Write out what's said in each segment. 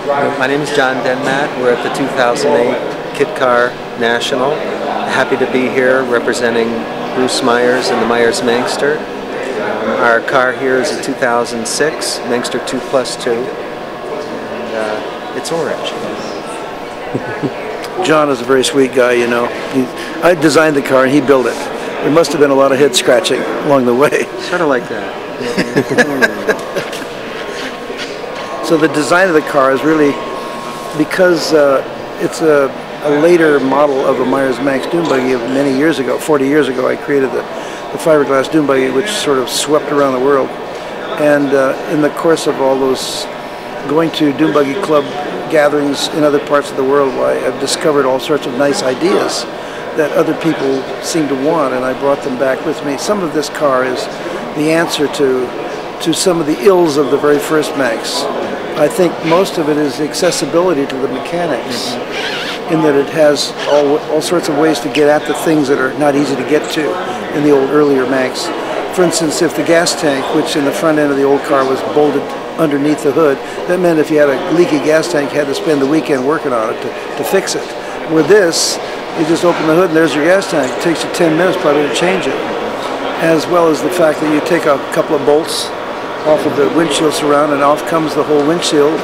My name is John Denmat. We're at the 2008 Kit Car National. Happy to be here representing Bruce Meyers and the Meyers Maxter. Our car here is a 2006 Maxter 2+2. And, it's orange. John is a very sweet guy, you know. I designed the car and he built it. There must have been a lot of head scratching along the way. Sort of like that. So the design of the car is really, because it's a later model of a Meyers Max Dune Buggy of many years ago. 40 years ago I created the fiberglass Dune Buggy, which sort of swept around the world. And in the course of all those going to Dune Buggy Club gatherings in other parts of the world, I've discovered all sorts of nice ideas that other people seem to want, and I brought them back with me. Some of this car is the answer to some of the ills of the very first Max. I think most of it is accessibility to the mechanics, in that it has all sorts of ways to get at the things that are not easy to get to in the old earlier Max. For instance, if the gas tank, which in the front end of the old car was bolted underneath the hood, that meant if you had a leaky gas tank, you had to spend the weekend working on it to fix it. With this, you just open the hood and there's your gas tank. It takes you 10 minutes probably to change it. As well as the fact that you take a couple of bolts off of the windshield surround and off comes the whole windshield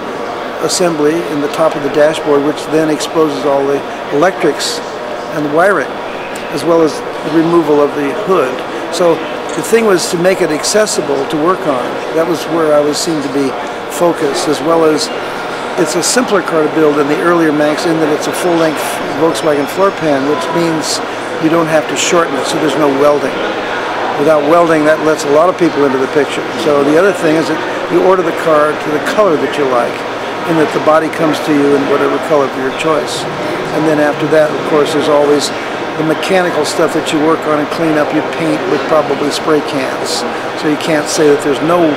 assembly in the top of the dashboard, which then exposes all the electrics and the wiring, as well as the removal of the hood. So the thing was to make it accessible to work on. That was where I was seen to be focused, as well as it's a simpler car to build than the earlier Max in that it's a full-length Volkswagen floor pan, which means you don't have to shorten it, so there's no welding. Without welding, that lets a lot of people into the picture. So the other thing is that you order the car to the color that you like, and that the body comes to you in whatever color of your choice. And then after that, of course, there's always the mechanical stuff that you work on and clean up. You paint with probably spray cans. So you can't say that there's no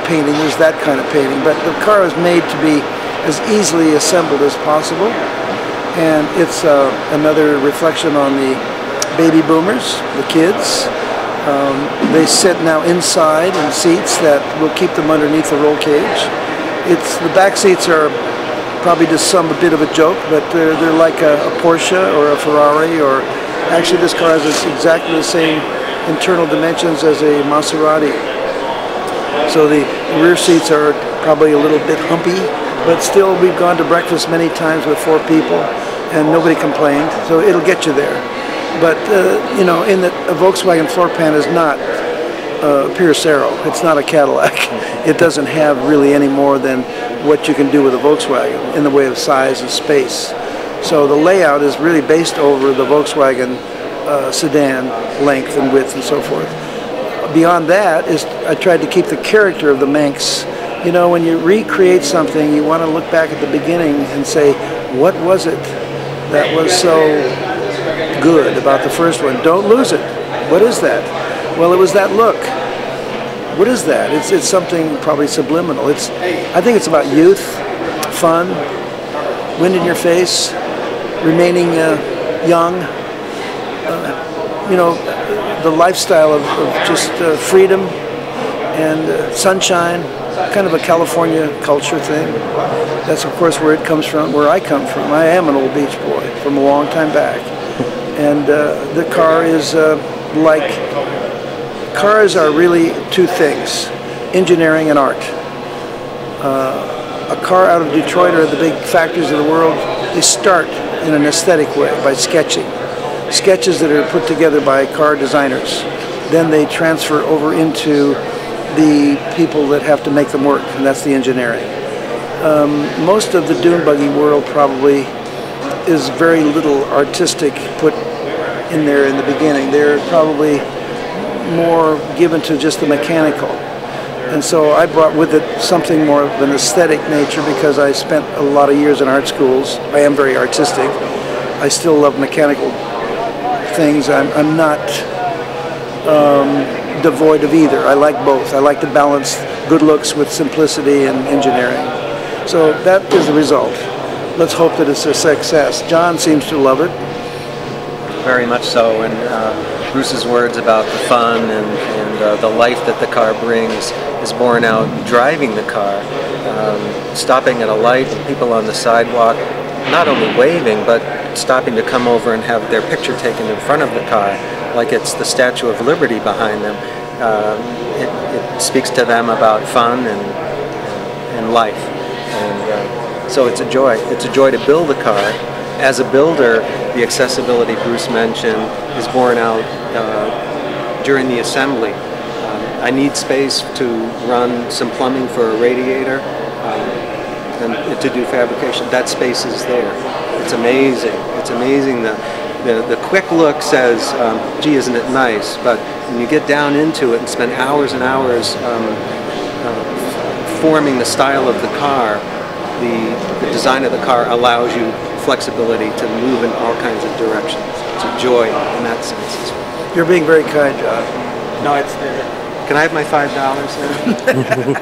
painting, there's that kind of painting. But the car is made to be as easily assembled as possible. And it's another reflection on the baby boomers, the kids. They sit now inside in seats that will keep them underneath the roll cage. The back seats are probably just a bit of a joke, but they're like a Porsche or a Ferrari, or actually this car has exactly the same internal dimensions as a Maserati. So the rear seats are probably a little bit humpy, but still we've gone to breakfast many times with 4 people and nobody complained, so it'll get you there. But you know, a Volkswagen floor pan is not Pierce Arrow. It's not a Cadillac. It doesn't have really any more than what you can do with a Volkswagen in the way of size and space. So the layout is really based over the Volkswagen sedan length and width and so forth. Beyond that I tried to keep the character of the Manx. You know, when you recreate something, you want to look back at the beginning and say, what was it that was so good about the first one? Don't lose it. What is that? Well, it was that look. What is that? It's something probably subliminal. I think it's about youth, fun, wind in your face, remaining young. You know, the lifestyle of just freedom and sunshine, kind of a California culture thing. That's of course where it comes from, where I come from. I am an old beach boy from a long time back. And the car is cars are really 2 things, engineering and art. A car out of Detroit or the big factories of the world, they start in an aesthetic way by sketching. Sketches that are put together by car designers. Then they transfer over into the people that have to make them work, and that's the engineering. Most of the Dune Buggy world probably is very little artistic put in there in the beginning. They're probably more given to just the mechanical. And so I brought with it something more of an aesthetic nature, because I spent a lot of years in art schools. I am very artistic. I still love mechanical things. I'm not devoid of either. I like both. I like to balance good looks with simplicity and engineering. So that is the result. Let's hope that it's a success. John seems to love it. Very much so, and Bruce's words about the fun and the life that the car brings is borne out driving the car. stopping at a light and people on the sidewalk not only waving but stopping to come over and have their picture taken in front of the car like it's the Statue of Liberty behind them. It speaks to them about fun and life. And so it's a joy. It's a joy to build a car. As a builder, the accessibility Bruce mentioned is borne out during the assembly. I need space to run some plumbing for a radiator and to do fabrication. That space is there. It's amazing. It's amazing. The quick look says, gee, isn't it nice? But when you get down into it and spend hours and hours forming the style of the car, the design of the car allows you flexibility to move in all kinds of directions. It's a joy in that sense as well. You're being very kind, John. No, it's there. Can I have my $5 there?